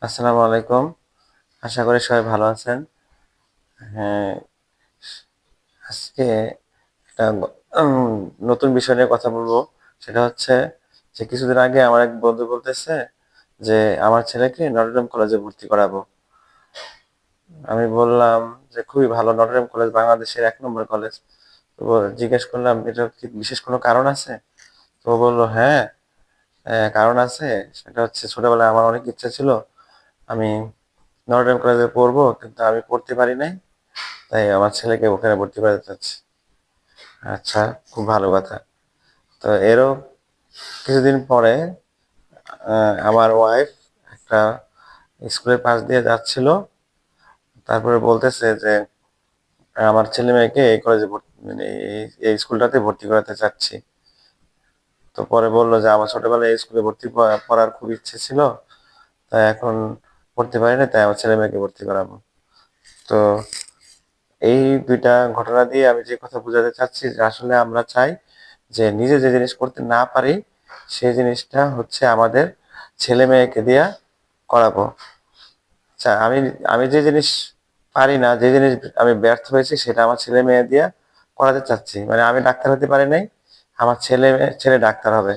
আসসালামু আলাইকুম। আশা করি সবাই ভালো আছেন। হ্যাঁ, আজকে একটা উম নতুন বিষয় নিয়ে কথা বলবো। সেটা হচ্ছে যে কিছুদিন আগে আমার এক বন্ধু বলতেছে যে আমার ছেলেকে নটরডেম কলেজে ভর্তি করাবো। আমি বললাম যে খুবই ভালো, নটরডেম কলেজ বাংলাদেশের ১ নম্বর কলেজ। তো জিজ্ঞেস করলাম এটা কি বিশেষ কোনো কারণ আছে? তো ও বলল হ্যাঁ, কারণ আছে। সেটা হচ্ছে ছোটবেলায় আমার অনেক ইচ্ছা ছিল আমি নটরডেম কলেজে পড়বো, কিন্তু আমি পড়তে পারি নাই। তাই আমার ছেলেকে ওখানে ভর্তি করাতে চাচ্ছি। আচ্ছা, খুব ভালো কথা। তো এরও কিছুদিন পরে আমার ওয়াইফ একটা স্কুলের পাশ দিয়ে যাচ্ছিল, তারপরে বলতেছে যে আমার ছেলে মেয়েকে এই কলেজে ভর্তি, মানে এই স্কুলটাতে ভর্তি করাতে চাচ্ছি। তো পরে বললো যে আমার ছোটবেলায় এই স্কুলে ভর্তি পড়ার খুব ইচ্ছে ছিল, তাই এখন পড়তে পারি না, তাই আমার ছেলে মেয়েকে ভর্তি করাবো। তো এই দুইটা ঘটনা দিয়ে আমি যে কথা বোঝাতে চাচ্ছি যে আসলে আমরা চাই যে নিজে যে জিনিস করতে না পারি সেই জিনিসটা হচ্ছে আমাদের ছেলে মেয়েকে দিয়া করাবো। আচ্ছা, আমি আমি যে জিনিস পারি না, যে জিনিস আমি ব্যর্থ হয়েছি, সেটা আমার ছেলে মেয়ে দিয়া করাতে চাচ্ছি। মানে আমি ডাক্তার হতে পারি নাই, আমার ছেলে ডাক্তার হবে।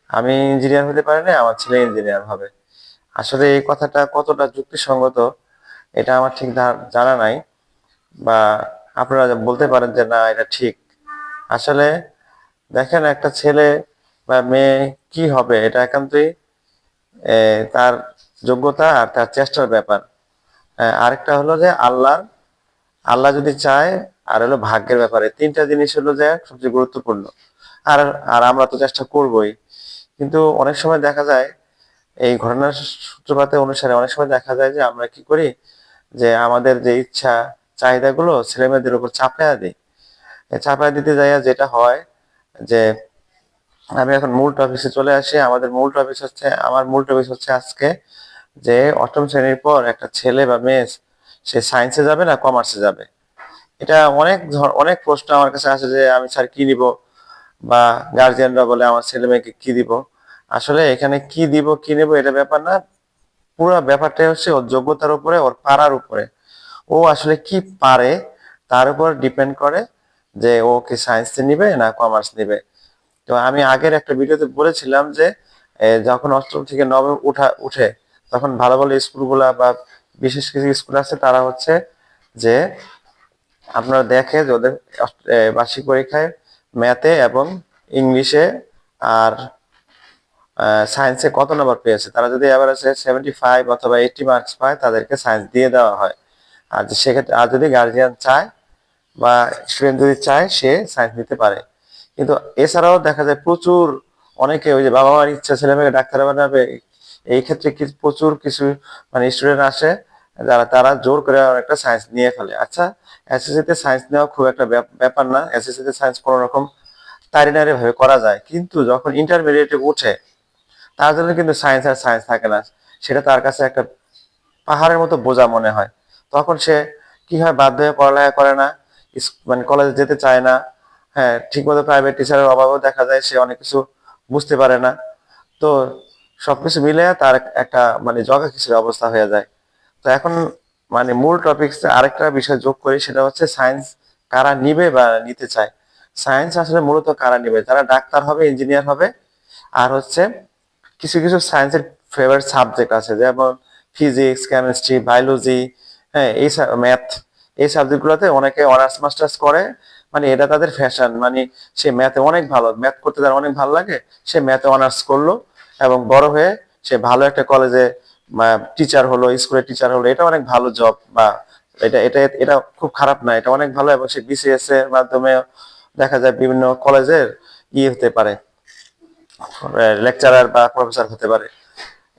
আমি ইঞ্জিনিয়ার হতে পারি নাই, আমার ছেলে ইঞ্জিনিয়ার হবে। আসলে এই কথাটা কতটা যুক্তিসঙ্গত এটা আমার ঠিক জানা নাই, বা আপনারা বলতে পারেন যে না এটা ঠিক। আসলে দেখেন, একটা ছেলে বা মেয়ে কি হবে এটা একান্তই তার যোগ্যতা আর তার চেষ্টার ব্যাপার। আরেকটা হলো যে আল্লাহ যদি চায়, আর হলো ভাগ্যের ব্যাপারে। তিনটা জিনিস হলো যে সবচেয়ে গুরুত্বপূর্ণ। আর আর আমরা তো চেষ্টা করবই, কিন্তু অনেক সময় দেখা যায় এই ঘটনার সূত্রপাতে অনুসারে অনেক সময় দেখা যায় যে আমরা কি করি, যে আমাদের যে ইচ্ছা চাহিদাগুলো ছেলে মেয়েদের উপর চাপায়া দিই। চাপায়া দিতে যাইয়া যেটা হয় যে আমি এখন মূল টপিকে চলে আসি। আমার মূল টপিক হচ্ছে আজকে যে অষ্টম শ্রেণীর পর একটা ছেলে বা মেয়ে সে সায়েন্সে যাবে না কমার্সে যাবে। এটা অনেক প্রশ্ন আমার কাছে আসে যে আমি স্যার কি নিব, বা গার্জিয়ানরা বলে আমার ছেলে মেয়েকে কি দিব। আসলে এখানে কি দিব কি নেব এটা ব্যাপার না, পুরো ব্যাপারটাই হচ্ছে ওর যোগ্যতার উপরে, ওর পারার উপরে। ও আসলে কি পারে তার উপর ডিপেন্ড করে যে ও কি সায়েন্স নিবে না কমার্স নিবে। তো আমি আগের একটা ভিডিওতে বলেছিলাম যে যখন অষ্টম থেকে নবম উঠে তখন ভালো ভালো স্কুলগুলা বা বিশেষ কিছু স্কুল আছে, তারা হচ্ছে যে আপনারা দেখে যে ওদের বার্ষিক পরীক্ষায় ম্যাথে এবং ইংলিশে আর সায়েন্সে কত নম্বর পেয়েছে। তারা যদি এভারেজে 75 অথবা 80 মার্কস পায়, তাদেরকে সায়েন্স দিয়ে দেওয়া হয়। আর সেক্ষেত্রে আর যদি গার্জিয়ান চায় বা স্টুডেন্ট যদি চায়, সে সায়েন্স নিতে পারে। কিন্তু এছাড়াও দেখা যায় প্রচুর অনেকে ওই যে বাবা মার ইচ্ছা ছেলে মেয়েকে ডাক্তার বানাবে, এই ক্ষেত্রে প্রচুর কিছু মানে স্টুডেন্ট আসে যারা তারা জোর করে একটা সায়েন্স নিয়ে ফেলে। আচ্ছা, এসএসসি তে সায়েন্স নেওয়া খুব একটা ব্যাপার না, এসএসসি তে সায়েন্স কোনো রকম তাড়ি ভাবে করা যায়, কিন্তু যখন ইন্টারমিডিয়েটে উঠে তার জন্য কিন্তু সায়েন্স আর সায়েন্স থাকে না। সেটা তার কাছে একটা পাহাড়ের মতো বোঝা মনে হয়। তখন সে কি হয়, বাধ্য হয়ে পড়ালেখা করে না, মানে কলেজে যেতে চায় না। হ্যাঁ, ঠিকমতো প্রাইভেট টিচারের অভাবেও দেখা যায় সে অনেক কিছু বুঝতে পারে না। তো সবকিছু মিলে তার একটা মানে জগা খিচুড়ি অবস্থা হয়ে যায়। তো এখন মানে মূল টপিক আরেকটা বিষয় যোগ করি, সেটা হচ্ছে সায়েন্স কারা নিবে বা নিতে চায়। সায়েন্স আসলে মূলত কারা নিবে, যারা ডাক্তার হবে ইঞ্জিনিয়ার হবে। আর হচ্ছে কিছু কিছু সায়েন্সের ফেভারিট সাবজেক্ট আছে, যেমন ফিজিক্স, কেমিস্ট্রি, বায়োলজি, হ্যাঁ এই ম্যাথ, এই সাবজেক্টগুলোতে অনেকে অনার্স মাস্টার্স করে। মানে এটা তাদের ফ্যাশন, মানে সে ম্যাথে অনেক ভালো, ম্যাথ করতে তার অনেক ভালো লাগে, সে ম্যাথে অনার্স করলো এবং বড় হয়ে সে ভালো একটা কলেজে টিচার হলো, স্কুলের টিচার হলো। এটা অনেক ভালো জব, বা এটা এটা এটা খুব খারাপ না, এটা অনেক ভালো। এবং সে বিসিএস এর মাধ্যমে দেখা যায় বিভিন্ন কলেজের হতে পারে, লেকচারার বা প্রফেসর হতে পারে।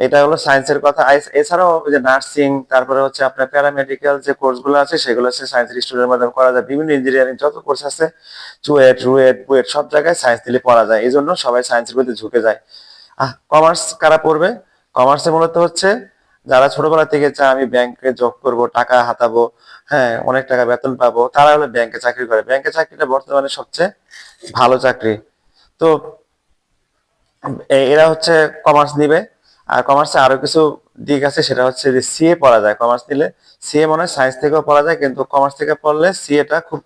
এটা হলো সায়েন্সের কথা। এছাড়াও ওই যে নার্সিং, তারপরে হচ্ছে আপনার প্যারামেডিক্যাল যে কোর্সগুলো আছে, সেগুলো হচ্ছে সায়েন্সের স্টুডেন্টের মাধ্যমে করা যায়। বিভিন্ন ইঞ্জিনিয়ারিং যত কোর্স আছে, চুয়েট রুয়েট বুয়েট সব জায়গায় সায়েন্স দিলে পড়া যায়, এই জন্য সবাই সায়েন্সের প্রতি ঝুঁকে যায়। কমার্স কারা পড়বে? কমার্সে মূলত হচ্ছে যারা ছোটবেলা থেকে চায় আমি ব্যাংকে জব করব, টাকা হাতাবো, হ্যাঁ অনেক টাকা বেতন পাবো, তারা হলো ব্যাংকে চাকরি করে। ব্যাংকে চাকরিটা বর্তমানে সবচেয়ে ভালো চাকরি। তো এরা হচ্ছে কমার্স নিবে। আর কমার্সে আরো কিছু দিক আছে, সেটা হচ্ছে যে সিএ পড়া যায় কমার্স নিলে। সিএ মনে হয় সায়েন্স থেকেও পড়া যায়, কিন্তু কমার্স থেকে পড়লে সিএটা খুব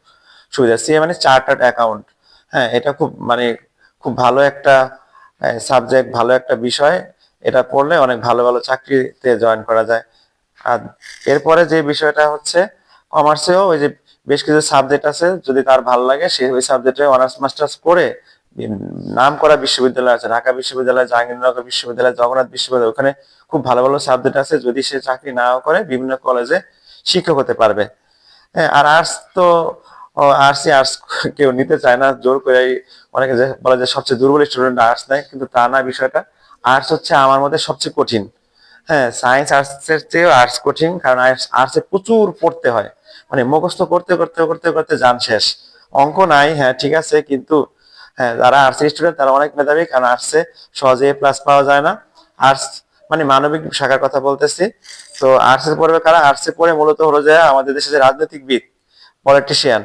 সুবিধা। সিএ মানে চার্টার্ড অ্যাকাউন্ট। হ্যাঁ, এটা খুব মানে খুব ভালো একটা সাবজেক্ট, ভালো একটা বিষয়। এটা পড়লে অনেক ভালো ভালো চাকরিতে জয়েন করা যায়। আর এরপরে যে বিষয়টা হচ্ছে, কমার্সেও ওই যে বেশ কিছু সাবজেক্ট আছে, যদি তার ভালো লাগে সে ওই সাবজেক্টে অনার্স মাস্টার্স করে নাম করা বিশ্ববিদ্যালয় আছে, ঢাকা বিশ্ববিদ্যালয়, জাহাঙ্গীরনগর বিশ্ববিদ্যালয়, জগন্নাথ বিশ্ববিদ্যালয়, ওখানে খুব ভালো ভালো সাবজেক্ট আছে। যদি সে চাকরি নাও করে বিভিন্ন কলেজে শিক্ষক হতে পারবে। হ্যাঁ, আর আর্টস তো আর্টস কেউ নিতে চায় না জোর করে। অনেকে যে বলে যে সবচেয়ে দুর্বল স্টুডেন্ট আর্টস নেয়, কিন্তু তা না বিষয়টা। আর্টস হচ্ছে আমার মধ্যে সবচেয়ে কঠিন। হ্যাঁ, সায়েন্স আর্টসের চেয়েও আর্টস কঠিন, কারণ আর্টসে প্রচুর পড়তে হয়, মানে মুখস্থ করতে করতে করতে করতে যান শেষ। অঙ্ক নাই, হ্যাঁ ঠিক আছে, কিন্তু হ্যাঁ যারা আর্টস স্টুডেন্ট তারা অনেক মেধাবী, কারণ আর্টসে সহজে প্লাস পাওয়া যায় না। আর্টস মানে মানবিক শাখার কথা বলতেছি। তো আর্টসে পড়বে কারা? আর্টসে পড়ে মূলত হলো যে আমাদের দেশে যে রাজনৈতিকবিদ, পলিটিশিয়ান,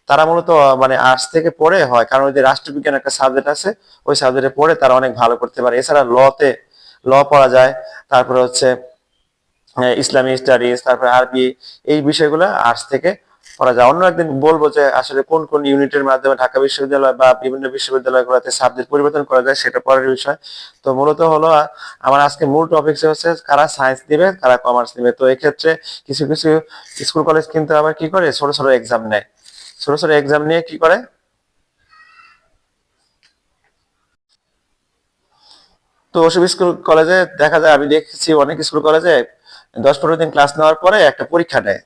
তারা মূলত মানে আর্টস থেকে পড়ে হয়, কারণ ওই যে রাষ্ট্রবিজ্ঞান একটা সাবজেক্ট আছে, ওই সাবজেক্টে পড়ে তারা অনেক ভালো করতে পারে। এছাড়া ল পড়া যায়, তারপরে হচ্ছে ইসলামী স্টাডিজ, তারপরে আরবি, এই বিষয়গুলো আর্টস থেকে পড়া যায়। অন্য একদিন বলবো যে আসলে কোন কোন ইউনিটের মাধ্যমে ঢাকা বিশ্ববিদ্যালয় বা বিভিন্ন বিশ্ববিদ্যালয়গুলোতে সাবজেক্ট পরিবর্তন করা যায়, সেটা পরের বিষয়। তো মূলত হলো আমার আজকে মূল টপিক হচ্ছে কারা সায়েন্স নিবে, কারা কমার্স নিবে। তো এক্ষেত্রে কিছু কিছু স্কুল কলেজ কিন্তু আবার কি করে, ছোট ছোট এক্সাম নেয়। ছোট ছোট এক্সাম নিয়ে কি করে, তো ওসব স্কুল কলেজে দেখা যায়, আমি দেখছি অনেক স্কুল কলেজে 10-15 দিন ক্লাস নেওয়ার পরে একটা পরীক্ষা নেয়,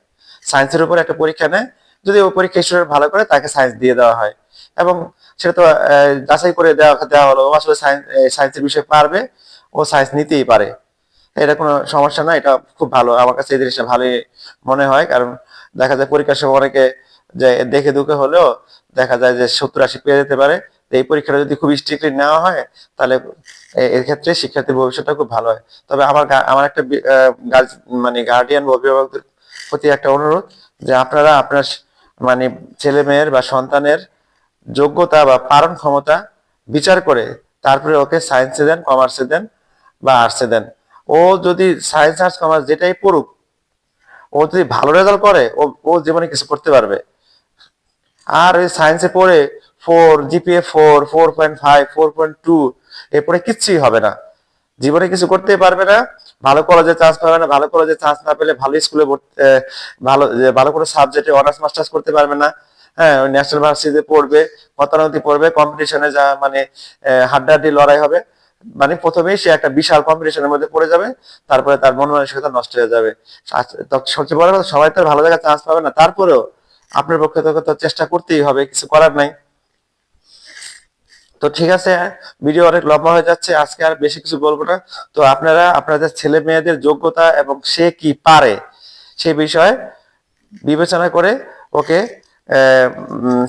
সায়েন্সের উপর একটা পরীক্ষা নেয়। যদি ওই পরীক্ষা স্টুডেন্ট ভালো করে তাকে সায়েন্স দিয়ে দেওয়া হয়, এবং সেটা তো যাচাই করে দেওয়া দেওয়া হলো ও আসলে সায়েন্সের বিষয় পারবে, ও সায়েন্স নিতেই পারে। এটা কোনো সমস্যা না, এটা খুব ভালো। আমার কাছে এই জিনিসটা ভালোই মনে হয়, কারণ দেখা যায় পরীক্ষার সময় অনেকে যে দেখে দুঃখে হলেও দেখা যায় যে 70-80 পেয়ে যেতে পারে। তো এই পরীক্ষাটা যদি খুব স্ট্রিক্টলি নেওয়া হয়, তাহলে এর ক্ষেত্রে শিক্ষার্থীর ভবিষ্যৎটা খুব ভালো হয়। তবে আমার একটা মানে গার্ডিয়ান বা অভিভাবকদের প্রতি একটা অনুরোধ, যে আপনারা আপনার মানে ছেলে মেয়ের বা সন্তানের যোগ্যতা বা পালন ক্ষমতা বিচার করে তারপরে ওকে সায়েন্সে দেন, কমার্সে দেন বা আর্টসে দেন। ও যদি সায়েন্স আর্টস কমার্স যেটাই পড়ুক, ও যদি ভালো রেজাল্ট করে ও ও জীবনে কিছু করতে পারবে। আর ওই সায়েন্সে পড়ে 4 জিপিএ 4, 4.5, 4.2, এরপরে কিচ্ছুই হবে না, জীবনে কিছু করতেই পারবে না। ভালো কলেজে চান্স পাবে না, ভালো কলেজে চান্স না পেলে ভালো স্কুলে ভালো করে সাবজেক্টে অনার্স মাস্টার্স করতে পারবে না। হ্যাঁ, ওই ন্যাশনাল ভার্সিটিতে পড়বে, গতানুগতিক পড়বে, কম্পিটিশনে যা মানে হাড্ডাহাড্ডি লড়াই হবে। মানে প্রথমেই সে একটা বিশাল কম্পিটিশনের মধ্যে পড়ে যাবে, তারপরে তার মন মানসিকতা নষ্ট হয়ে যাবে। সবচেয়ে বড় কথা, সবাই তো আর ভালো জায়গায় চান্স পাবে না, তারপরেও আপনার পক্ষে তো চেষ্টা করতেই হবে, কিছু করার নাই। তো ঠিক আছে, ভিডিও অনেক লম্বা হয়ে যাচ্ছে, আজকে আর বেশি কিছু বলবো না। তো আপনারা আপনাদের ছেলে মেয়েদের যোগ্যতা এবং সে কি পারে সে বিষয়ে বিবেচনা করে ওকে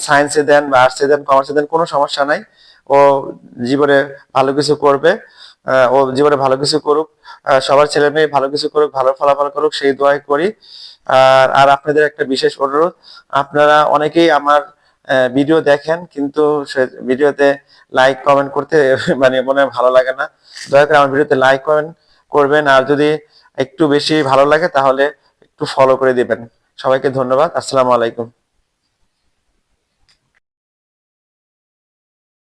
সায়েন্সে দেন বা আর্টসে দেন, কমার্সে দেন, কোনো সমস্যা নাই। ও জীবনে ভালো কিছু করবে, ও জীবনে ভালো কিছু করুক, সবার ছেলে মেয়ে ভালো কিছু করুক, ভালো ফলাফল করুক, সেই দোয়াই করি। আর আপনাদের একটা বিশেষ অনুরোধ, আপনারা অনেকেই আমার ভিডিও দেখেন, কিন্তু সে ভিডিওতে লাইক কমেন্ট করতে মানে মনে হয় ভালো লাগে না। দয়া করে আমার ভিডিওতে লাইক কমেন্ট করবেন, আর যদি একটু বেশি ভালো লাগে তাহলে একটু ফলো করে দিবেন। সবাইকে ধন্যবাদ। আসসালামু আলাইকুম।